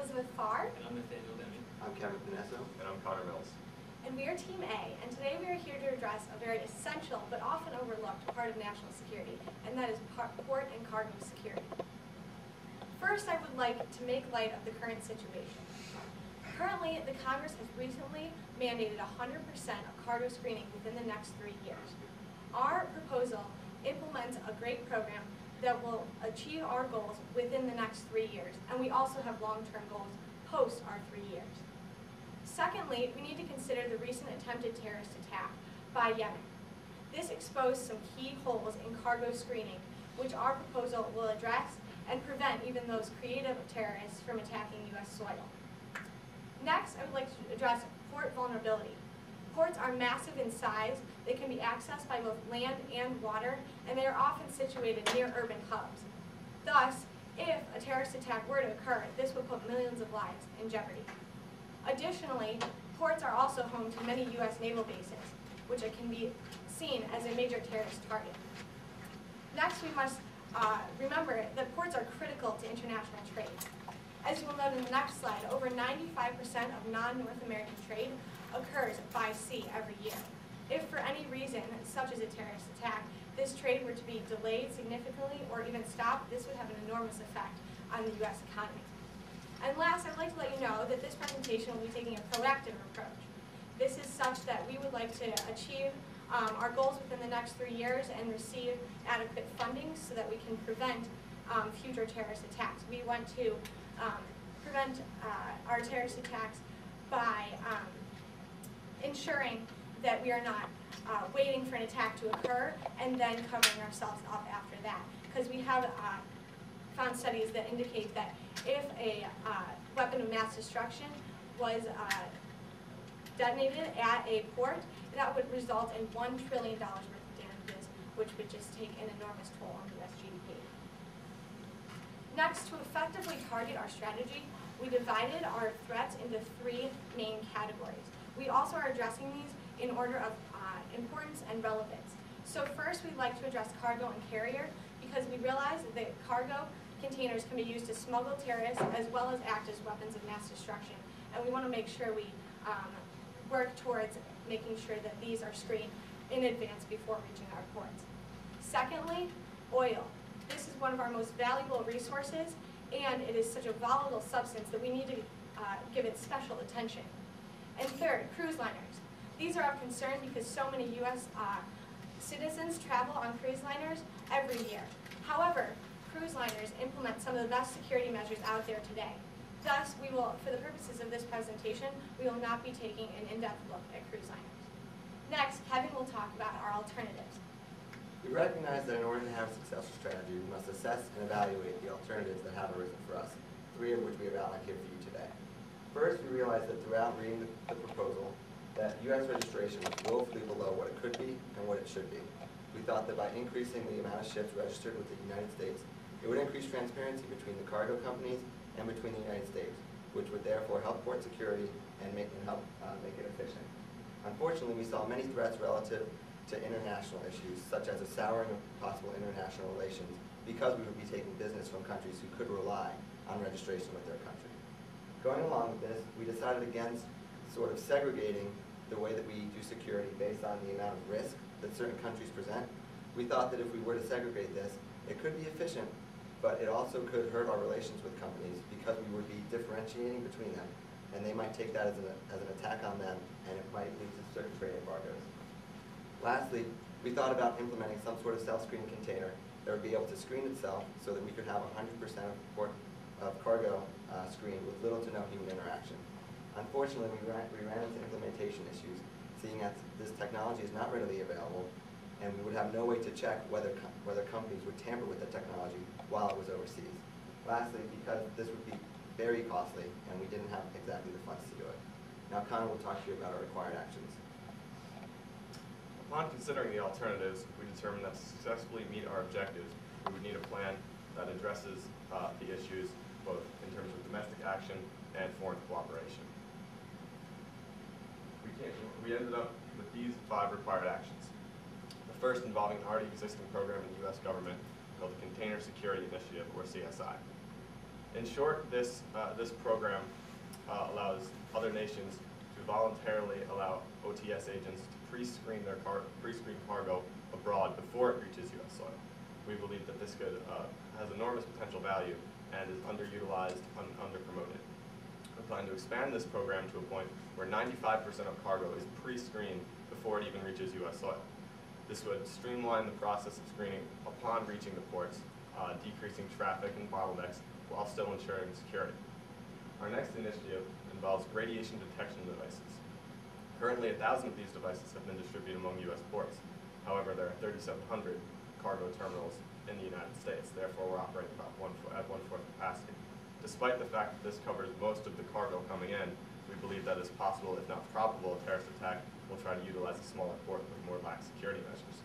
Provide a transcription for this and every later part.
Elizabeth Farr. And I'm Nathaniel Demmy. I'm Penesso. And I'm Conor. And we are Team A, and today we are here to address a very essential but often overlooked part of national security, and that is port and cargo security. First, I would like to make light of the current situation. Currently, the Congress has recently mandated 100% of cargo screening within the next 3 years. Our proposal implements a great program that will achieve our goals within the next 3 years, and we also have long-term goals post our 3 years. Secondly, we need to consider the recent attempted terrorist attack by Yemen. This exposed some key holes in cargo screening, which our proposal will address and prevent even those creative terrorists from attacking U.S. soil. Next, I would like to address port vulnerability. Ports are massive in size, they can be accessed by both land and water, and they are often situated near urban hubs. Thus, if a terrorist attack were to occur, this would put millions of lives in jeopardy. Additionally, ports are also home to many U.S. naval bases, which can be seen as a major terrorist target. Next, we must remember that ports are critical to international trade. As you will note in the next slide, over 95% of non-North American trade occurs by sea every year. If for any reason, such as a terrorist attack, this trade were to be delayed significantly or even stopped, this would have an enormous effect on the U.S. economy. And last, I'd like to let you know that this presentation will be taking a proactive approach. This is such that we would like to achieve our goals within the next 3 years and receive adequate funding so that we can prevent future terrorist attacks. We want to prevent our terrorist attacks by ensuring that we are not waiting for an attack to occur and then covering ourselves up after that. Because we have found studies that indicate that if a weapon of mass destruction was detonated at a port, that would result in $1 trillion worth of damages, which would just take an enormous toll on U.S. GDP. Next, to effectively target our strategy, we divided our threats into 3 main categories. We also are addressing these in order of importance and relevance. So first, we'd like to address cargo and carrier, because we realize that cargo containers can be used to smuggle terrorists as well as act as weapons of mass destruction. And we want to make sure we work towards making sure that these are screened in advance before reaching our ports. Secondly, oil. This is one of our most valuable resources, and it is such a volatile substance that we need to give it special attention. And third, cruise liners. These are of concern because so many U.S. Citizens travel on cruise liners every year. However, cruise liners implement some of the best security measures out there today. Thus, we will, for the purposes of this presentation, we will not be taking an in-depth look at cruise liners. Next, Kevin will talk about our alternatives. We recognize that in order to have a successful strategy, we must assess and evaluate the alternatives that have arisen for us, 3 of which we have outlined here for you today. First, we realized that throughout reading the proposal, that U.S. registration was woefully below what it could be and what it should be. We thought that by increasing the amount of ships registered with the United States, it would increase transparency between the cargo companies and between the United States, which would therefore help port security and help make it efficient. Unfortunately, we saw many threats relative to international issues, such as a souring of possible international relations, because we would be taking business from countries who could rely on registration with their country. Going along with this, we decided against sort of segregating the way that we do security based on the amount of risk that certain countries present. We thought that if we were to segregate this, it could be efficient, but it also could hurt our relations with companies because we would be differentiating between them, and they might take that as an attack on them, and it might lead to certain trade embargoes. Lastly, we thought about implementing some sort of self-screening container that would be able to screen itself so that we could have 100% of cargo screened with little to no human interaction. Unfortunately, we ran into implementation issues, seeing as this technology is not readily available, and we would have no way to check whether companies would tamper with the technology while it was overseas. Lastly, because this would be very costly, and we didn't have exactly the funds to do it. Now Conor will talk to you about our required actions. Upon considering the alternatives, we determined that to successfully meet our objectives, we would need a plan that addresses the issues both in terms of domestic action and foreign cooperation. We ended up with these 5 required actions. The first involving an already existing program in the U.S. government called the Container Security Initiative, or CSI. In short, this program allows other nations to voluntarily allow OTS agents to pre-screen cargo abroad before it reaches U.S. soil. We believe that this has enormous potential value and is underutilized, underpromoted. We plan to expand this program to a point where 95% of cargo is pre-screened before it even reaches U.S. soil. This would streamline the process of screening upon reaching the ports, decreasing traffic and bottlenecks while still ensuring security. Our next initiative involves radiation detection devices. Currently, 1,000 of these devices have been distributed among U.S. ports. However, there are 3,700 cargo terminals in the United States. Therefore, we're operating about at one-fourth capacity. Despite the fact that this covers most of the cargo coming in, we believe that it's possible, if not probable, a terrorist attack will try to utilize a smaller port with more lax security measures.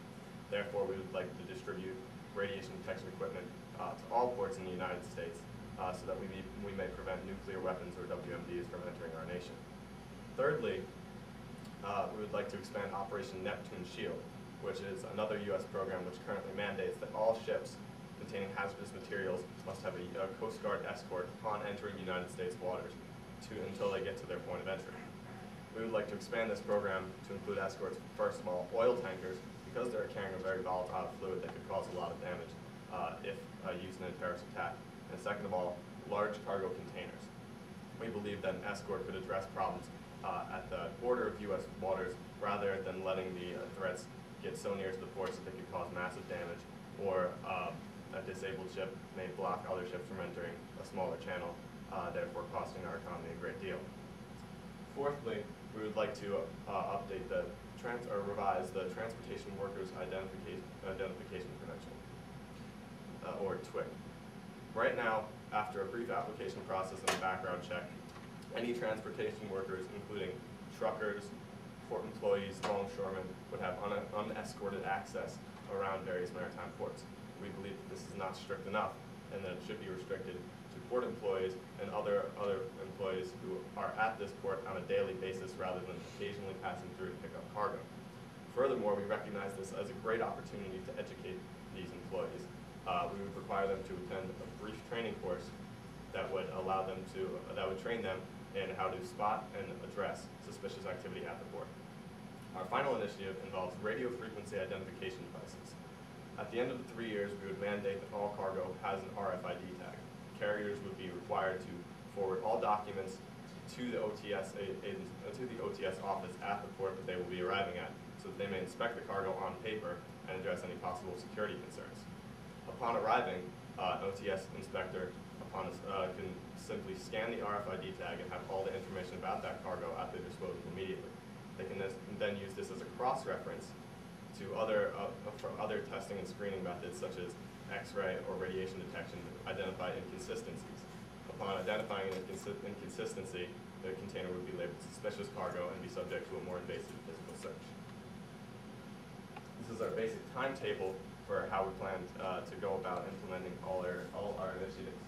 Therefore, we would like to distribute radiation detection equipment to all ports in the United States so that we may prevent nuclear weapons or WMDs from entering our nation. Thirdly, we would like to expand Operation Neptune Shield, which is another U.S. program which currently mandates that all ships containing hazardous materials must have a Coast Guard escort upon entering United States waters until they get to their point of entry. We would like to expand this program to include escorts, first of all, oil tankers, because they're carrying a very volatile fluid that could cause a lot of damage if used in a terrorist attack. And second of all, large cargo containers. We believe that an escort could address problems at the border of U.S. waters rather than letting the threats get so near to the ports that they could cause massive damage, or a disabled ship may block other ships from entering a smaller channel, therefore costing our economy a great deal. Fourthly, we would like to update or revise the Transportation Workers Identification Credential, or TWIC. Right now, after a brief application process and a background check, any transportation workers, including truckers, port employees, longshoremen, would have unescorted access around various maritime ports. We believe that this is not strict enough, and that it should be restricted to port employees and other employees who are at this port on a daily basis rather than occasionally passing through to pick up cargo. Furthermore, we recognize this as a great opportunity to educate these employees. We would require them to attend a brief training course that would train them in how to spot and address suspicious activity at the port. Our final initiative involves radio frequency identification devices. At the end of the 3 years, we would mandate that all cargo has an RFID tag. Carriers would be required to forward all documents to the OTS office at the port that they will be arriving at, so that they may inspect the cargo on paper and address any possible security concerns. Upon arriving, an OTS inspector can simply scan the RFID tag and have all the information about that cargo at their disposal immediately. They can then use this as a cross-reference to other testing and screening methods such as X-ray or radiation detection to identify inconsistencies. Upon identifying an inconsistency, the container would be labeled suspicious cargo and be subject to a more invasive physical search. This is our basic timetable for how we plan to go about implementing all our initiatives.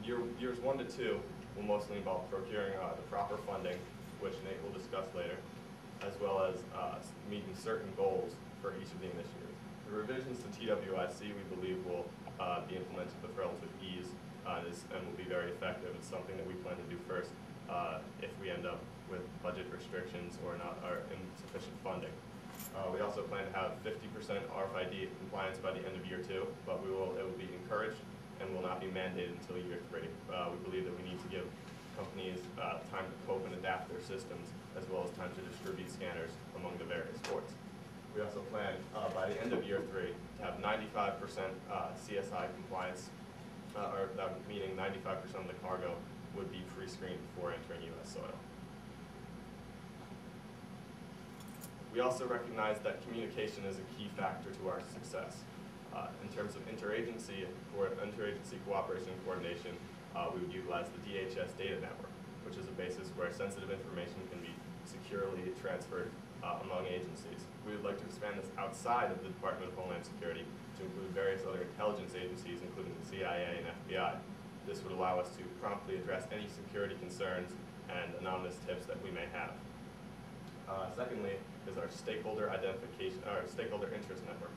Years 1 to 2 will mostly involve procuring the proper funding, which Nate will discuss later, as well as meeting certain goals for each of the initiatives. The revisions to TWIC we believe will be implemented with relative ease and will be very effective. It's something that we plan to do first if we end up with budget restrictions or insufficient funding. We also plan to have 50% RFID compliance by the end of year 2, but it will be encouraged and will not be mandated until year 3. We believe that we need to give companies time to cope and adapt their systems, as well as time to distribute scanners among the various ports. We also plan by the end of year 3 to have 95% CSI compliance, meaning 95% of the cargo would be pre-screened before entering U.S. soil. We also recognize that communication is a key factor to our success. In terms of interagency cooperation and coordination, we would utilize the DHS data network, which is a basis where sensitive information can be securely transferred among agencies. We would like to expand this outside of the Department of Homeland Security to include various other intelligence agencies, including the CIA and FBI. This would allow us to promptly address any security concerns and anonymous tips that we may have. Secondly, is our stakeholder interest network,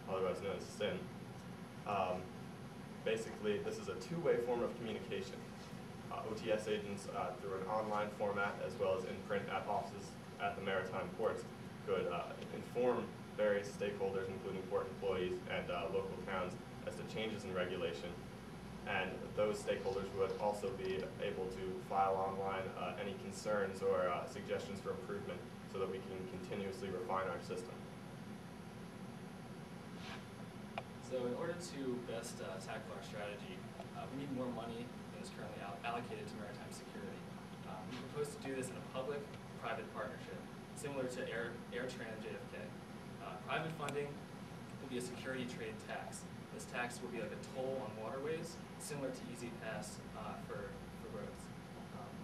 otherwise known as SIN. Basically, this is a two-way form of communication. OTS agents, through an online format as well as in print at offices at the maritime ports, could inform various stakeholders, including port employees and local towns, as to changes in regulation. And those stakeholders would also be able to file online any concerns or suggestions for improvement so that we can continuously refine our system. So in order to best tackle our strategy, we need more money than is currently allocated to maritime security. We propose to do this in a public-private partnership, similar to AirTran and JFK. Private funding will be a security trade tax. This tax will be like a toll on waterways, similar to Easy Pass for roads.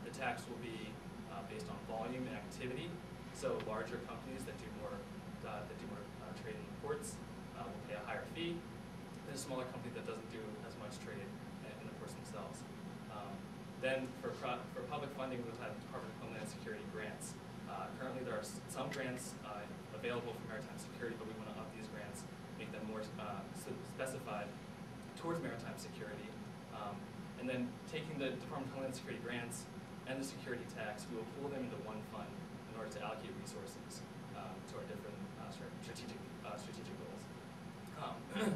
The tax will be based on volume and activity, so larger companies that do more trade in the ports will pay a higher fee than a smaller company that doesn't do as much trade in the ports themselves. Then for public funding, we'll have Department of Homeland Security grants. Currently, there are some grants available for maritime security, but we want to up these grants, make them more specified towards maritime security. And then taking the Department of Homeland Security grants and the security tax, we will pool them into one fund in order to allocate resources to our different strategic goals.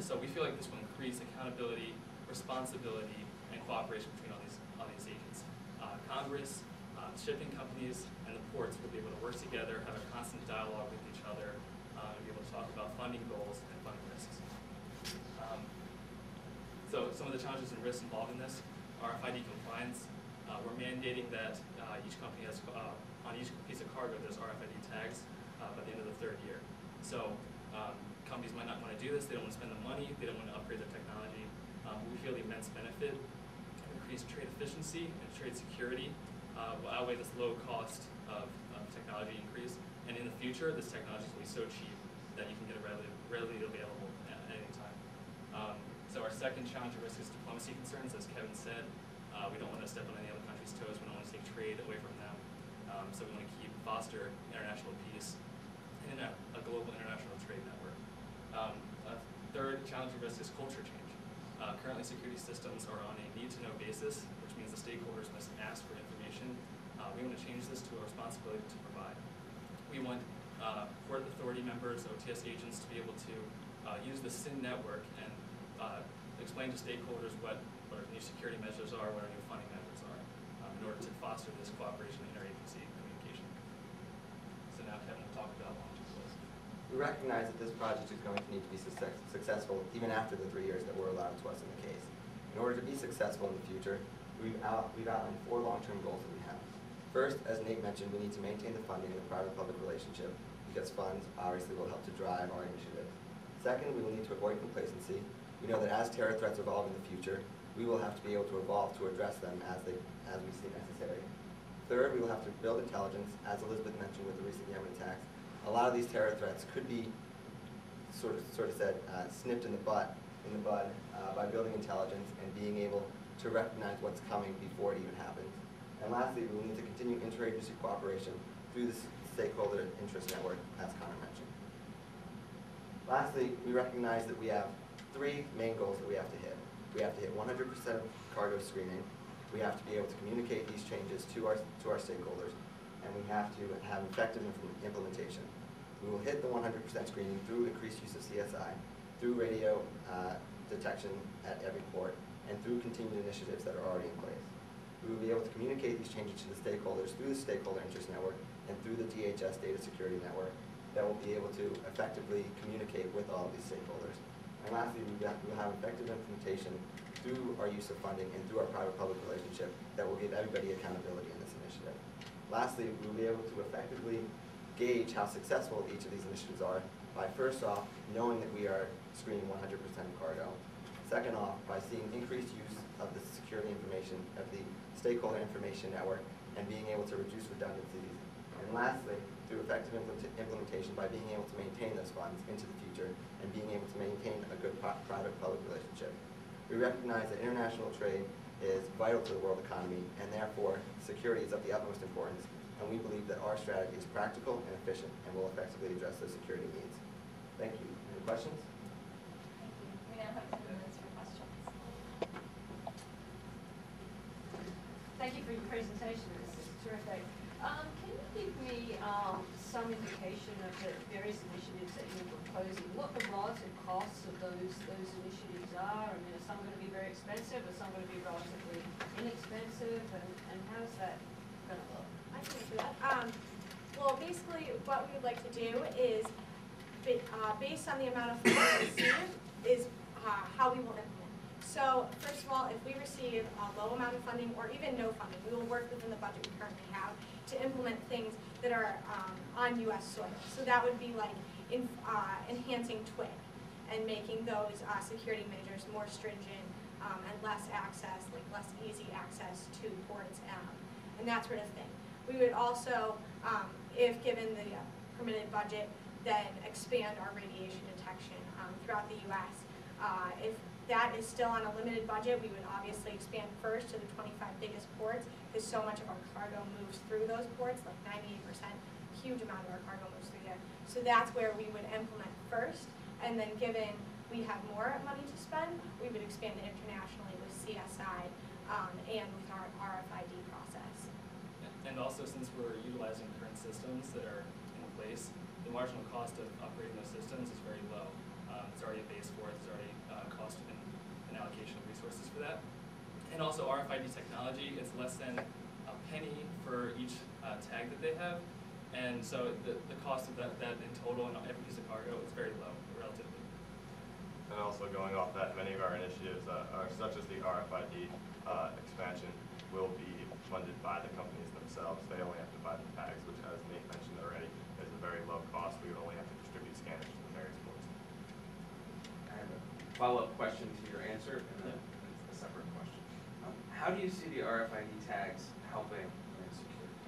So we feel like this will increase accountability, responsibility, and cooperation between all these agents. Congress, shipping companies, and the ports will be able to work together, have a constant dialogue with each other, and be able to talk about funding goals and funding risks. So some of the challenges and risks involved in this are RFID compliance. We're mandating that each company has, on each piece of cargo, there's RFID tags by the end of the third year. So companies might not want to do this, they don't want to spend the money, they don't want to upgrade their technology. We feel the immense benefit of increased trade efficiency and trade security will outweigh this low cost of technology increase. And in the future, this technology will be so cheap that you can get it readily available at any time. So our second challenge or risk is diplomacy concerns. As Kevin said, we don't want to step on any other country's toes. We don't want to take trade away from them. So we want to foster international peace and a global international trade network. A third challenge or risk is culture change. Currently, security systems are on a need-to-know basis, which means the stakeholders must ask for information. We want to change this to a responsibility to provide. We want port authority members, OTS agents, to be able to use the SIN network and explain to stakeholders what our new security measures are, what our new funding measures are, in order to foster this cooperation and interagency communication. So now Kevin will talk about long-term goals. We recognize that this project is going to need to be successful even after the 3 years that were allowed to us in the case. In order to be successful in the future, we've outlined 4 long-term goals that we have. First, as Nate mentioned, we need to maintain the funding in the private-public relationship because funds obviously will help to drive our initiative. Second, we will need to avoid complacency. We know that as terror threats evolve in the future, we will have to be able to evolve to address them as we see necessary. Third, we will have to build intelligence, as Elizabeth mentioned with the recent Yemen attacks. A lot of these terror threats could be sort of said snipped in the bud by building intelligence and being able to recognize what's coming before it even happens. And lastly, we will need to continue interagency cooperation through the stakeholder interest network, as Conor mentioned. Lastly, we recognize that we have 3 main goals that we have to hit. We have to hit 100% of cargo screening. We have to be able to communicate these changes to our stakeholders, and we have to have effective implementation. We will hit the 100% screening through increased use of CSI, through radio detection at every port, and through continued initiatives that are already in place. We will be able to communicate these changes to the stakeholders through the stakeholder interest network and through the DHS data security network that will be able to effectively communicate with all of these stakeholders. And lastly, we will have effective implementation through our use of funding and through our private-public relationship that will give everybody accountability in this initiative. Lastly, we will be able to effectively gauge how successful each of these initiatives are by, first off, knowing that we are screening 100% of cargo. Second off, by seeing increased use of the security information, of the stakeholder information network, and being able to reduce redundancies. And lastly, through effective implementation by being able to maintain those funds into the future and being able to maintain a good private-public relationship. We recognize that international trade is vital to the world economy, and therefore security is of the utmost importance, and we believe that our strategy is practical and efficient and will effectively address those security needs. Thank you. Any questions? Thank you. We now have 2 minutes for questions. Thank you for your presentation. This is terrific. Can you give me some indication of the various initiatives that you're proposing? What the relative costs of those initiatives are? I mean, are some going to be very expensive? Are some going to be relatively inexpensive? And how's that going to look? I can answer that. Well, basically, what we would like to do is, based on the amount of funding we receive, is how we will implement. So, first of all, if we receive a low amount of funding or even no funding, we will work within the budget we currently have to implement things that are on U.S. soil. So that would be like enhancing TWIC and making those security measures more stringent and less access, like less easy access to ports and that sort of thing. We would also, if given the permitted budget, then expand our radiation detection throughout the U.S. If that is still on a limited budget, we would obviously expand first to the 25 biggest ports, because so much of our cargo moves through those ports, like 98%, huge amount of our cargo moves through there. So that's where we would implement first, and then given we have more money to spend, we would expand it internationally with CSI and with our RFID process. And also, since we're utilizing current systems that are in place, the marginal cost of upgrading those systems is very low. It's already a base for it. There's already cost and an allocation of resources for that. And also RFID technology, it's less than a penny for each tag that they have. And so the cost of that in total and every piece of cargo is very low, relatively. And also going off that, many of our initiatives, such as the RFID expansion, will be funded by the companies themselves. They only have to buy the tags, which, as Nate mentioned already, is a very low cost. We would only have to distribute scanners to the various ports. I have a follow-up question to your answer, and then a separate question. How do you see the RFID tags helping in security?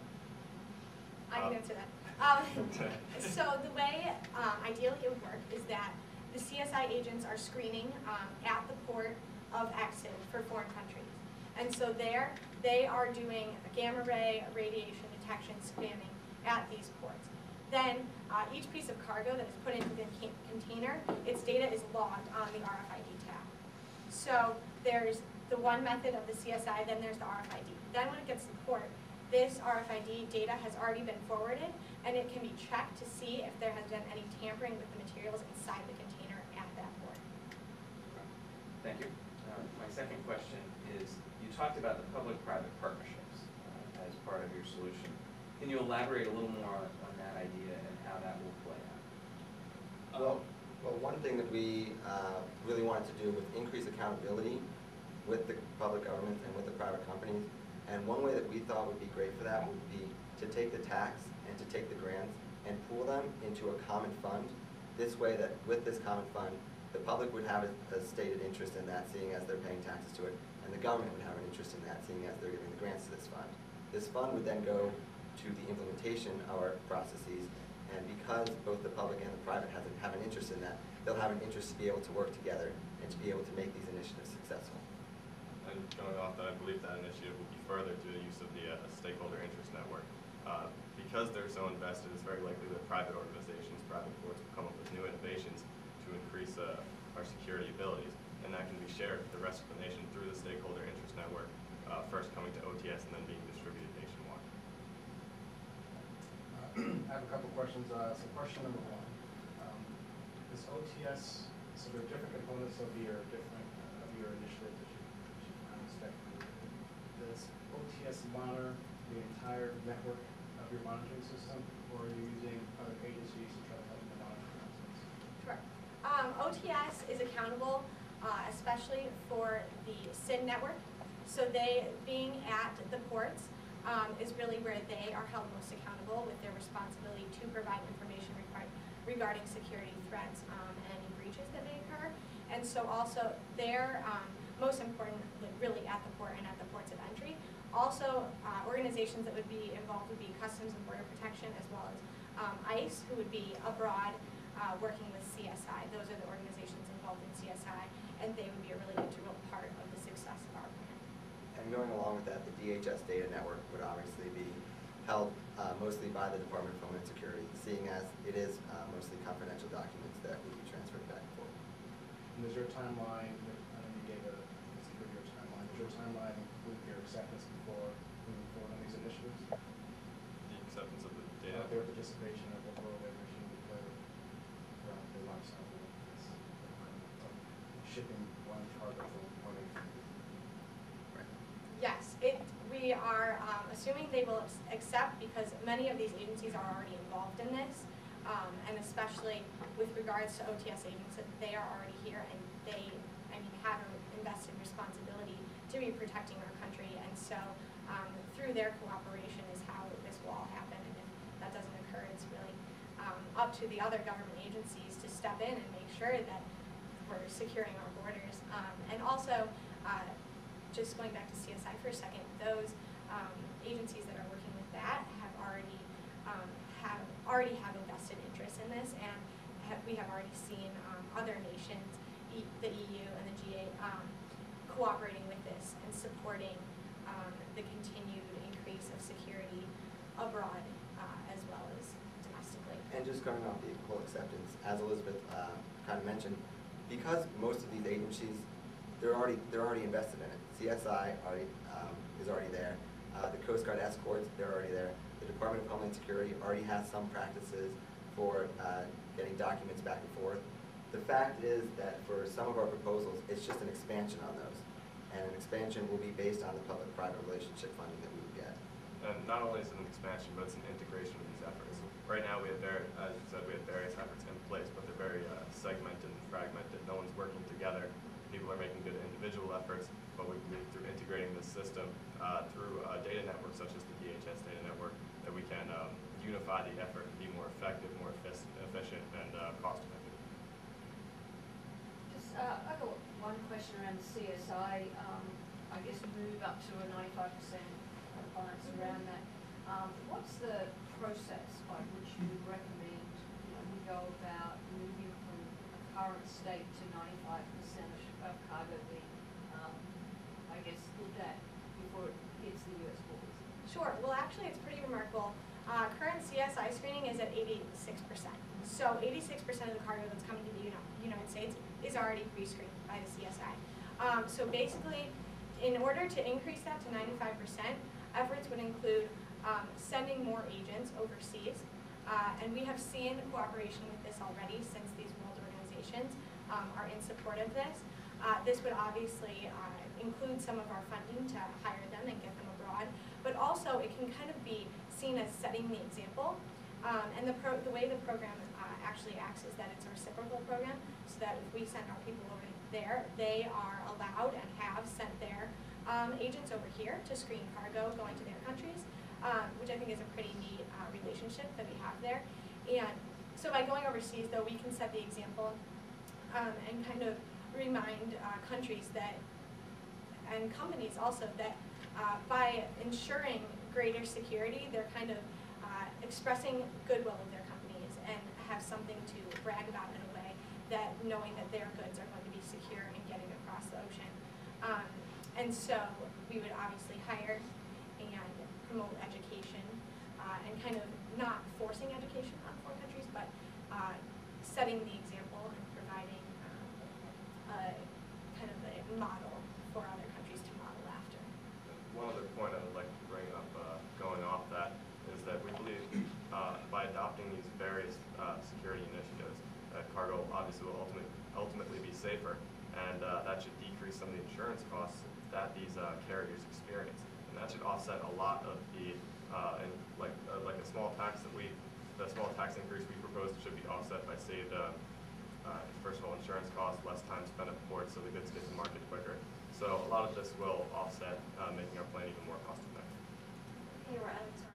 I can answer that. So the way ideally it would work is that the CSI agents are screening at the port of exit for foreign countries. And so there, they are doing a gamma ray radiation detection scanning at these ports. Then each piece of cargo that is put into the container, its data is logged on the RFID tag. So there's the one method of the CSI, then there's the RFID. Then when it gets to the port, this RFID data has already been forwarded, and it can be checked to see if there has been any tampering with the materials inside the container at that port. Thank you. My second question is, you talked about the public-private partnerships as part of your solution. Can you elaborate a little more on that idea and how that will play out? Well, one thing that we really wanted to do was increase accountability with the public government and with the private companies. And one way that we thought would be great for that would be to take the tax and to take the grants and pool them into a common fund. This way that with this common fund, the public would have a stated interest in that, seeing as they're paying taxes to it, and the government would have an interest in that, seeing as they're giving the grants to this fund. This fund would then go to the implementation of our processes, and because both the public and the private have an interest in that, they'll have an interest to be able to work together and to be able to make these initiatives successful. And going off that, I believe that initiative will be furthered through the use of the stakeholder interest network. Because they're so invested, it's very likely that private organizations, private ports will come up with new innovations to increase our security abilities, and that can be shared with the rest of the nation through the stakeholder interest network, first coming to OTS and then being distributed nationwide. I have a couple questions. So question number one, this OTS, so there are different components of your initiative that you expect. Does OTS monitor the entire network of your monitoring system, or are you using other agencies to try to help the monitoring process? Sure. OTS is accountable, especially for the SIN network. So they, being at the ports, is really where they are held most accountable with their responsibility to provide information regarding security threats and any breaches that may occur. And so also they're most important, really at the port and at the ports of entry. Also, organizations that would be involved would be Customs and Border Protection, as well as ICE, who would be abroad working with CSI. Those are the organizations involved in CSI, and they would be a really integral part of the success of our plan. And going along with that, the DHS data network would obviously be held mostly by the Department of Homeland Security, seeing as it is mostly confidential documents that would be transferred back and forth. And is your timeline, I know you gave a security timeline, does your timeline include your acceptance before moving forward on these initiatives? The acceptance of the data. Their participation of the rural labor regime throughout the life cycle of this, of shipping one cargo from one agent. Yes, we are assuming they will accept because many of these agencies are already involved in this, and especially with regards to OTS agents, that they are already here and they, have an invested responsibility to be protecting our country, and so through their cooperation is how this will all happen, and if that doesn't occur, it's really up to the other government agencies to step in and make sure that we're securing our borders, and also just going back to CSI for a second, those agencies that are working with that have already have invested interest in this, and we have already seen other nations, the EU and the G8, cooperating with this and supporting the continued increase of security abroad as well as domestically. And just going off the whole acceptance, as Elizabeth kind of mentioned, because most of these agencies, they're already invested in it. CSI is already there. The Coast Guard escorts, they're already there. The Department of Homeland Security already has some practices for getting documents back and forth. The fact is that for some of our proposals, it's just an expansion on those. And an expansion will be based on the public-private relationship funding that we would get. And not only is it an expansion, but it's an integration of these efforts. Right now, we have, as you said, we have various efforts in place, but they're very segmented and fragmented. No one's working together. People are making good individual efforts, but we believe through integrating this system through data networks such as the DHS data network, that we can unify the effort and be more effective, more efficient, and cost-effective. Just, I got one question around the CSI, I guess move up to a 95% compliance around that. What's the process by which you would recommend we go about moving from a current state to 95% of cargo being, I guess, looked at before it hits the U.S. borders? Sure. Well, actually, it's pretty remarkable. Current CSI screening is at 86%. So 86% of the cargo that's coming to the United States is already pre-screened by the CSI. So basically, in order to increase that to 95%, efforts would include sending more agents overseas. And we have seen cooperation with this already since these world organizations are in support of this. This would obviously include some of our funding to hire them and get them abroad, but also it can kind of be seen as setting the example. And the way the program actually acts is that it's a reciprocal program, so that if we send our people over there, they are allowed and have sent their agents over here to screen cargo going to their countries, which I think is a pretty neat relationship that we have there. And so by going overseas, though, we can set the example and kind of remind countries that, and companies also, that by ensuring greater security, they're kind of expressing goodwill of their companies and have something to brag about in a way, that knowing that their goods are going to be secure and getting across the ocean. And so we would obviously hire and promote education and kind of not forcing education on foreign countries, but setting the example and providing kind of a model for other countries to model after. One other point I would like to bring up going off that is that we believe by adopting these various security initiatives, that cargo obviously will ultimately be safer, and that should decrease some of the insurance costs that these carriers experience, and that should offset a lot of the like a small tax the small tax increase we proposed should be offset by saved first of all insurance costs, less time spent at ports, so the goods get to market quicker. So a lot of this will offset making our plane even more cost effective. Okay, we're out of time.